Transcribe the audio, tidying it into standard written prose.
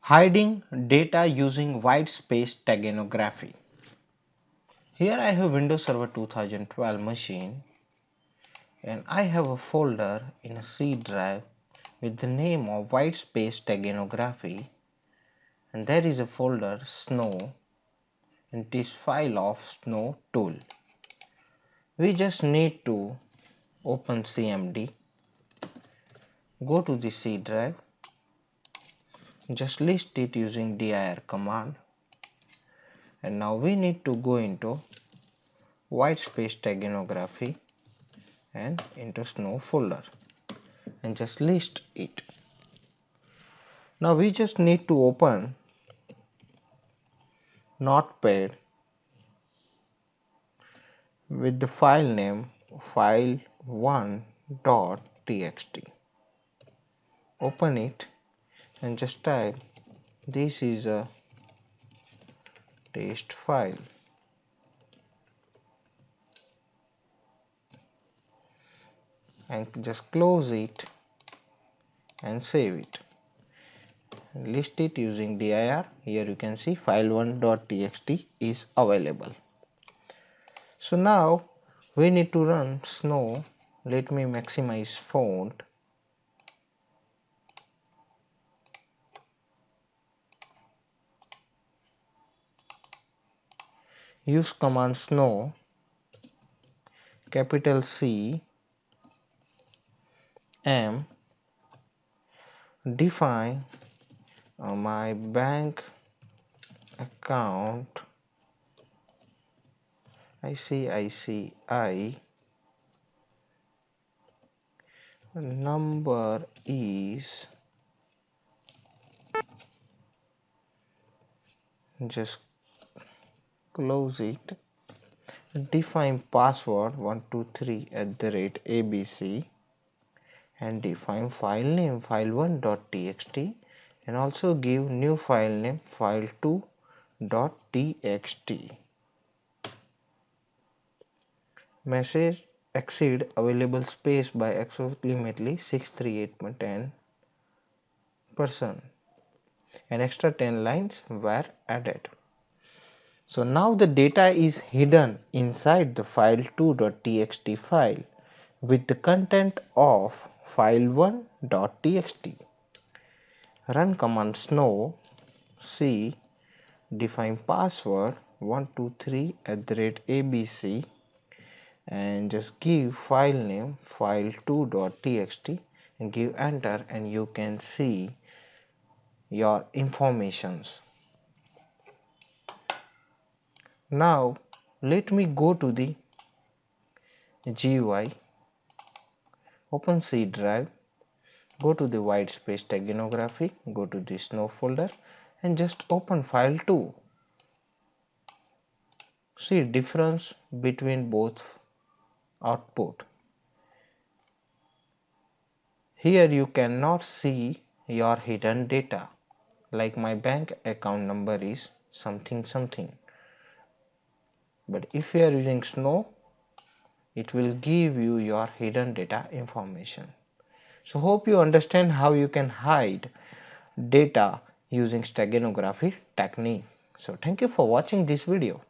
Hiding data using white space steganography. Here I have Windows Server 2012 machine and I have a folder in a C drive with the name of white space steganography, and there is a folder snow and this file of snow tool. We just need to open CMD, go to the C drive, just list it using dir command, and now we need to go into white space steganography and into snow folder and just list it. Now we just need to open Notepad with the file name file1.txt. Open it and just type this is a test file and just close it and save it. List it using dir. Here you can see file1.txt is available. So now we need to run snow. Let me maximize font. Use command snow, capital C M, define my bank account ICICI number is, just close it, define password 123@abc and define file name file1.txt and also give new file name file2.txt. Message exceed available space by approximately 638.10%. An extra 10 lines were added. So now the data is hidden inside the file2.txt file with the content of file1.txt. Run command snow c, define password 123@abc and just give file name file2.txt and give enter, and you can see your informations. Now let me go to the GUI, open C drive, go to the white space steganography, go to the snow folder and just open file2. See difference between both output. Here you cannot see your hidden data, like my bank account number is something something, but if you are using snow it will give you your hidden data information. So hope you understand how you can hide data using steganography technique. So thank you for watching this video.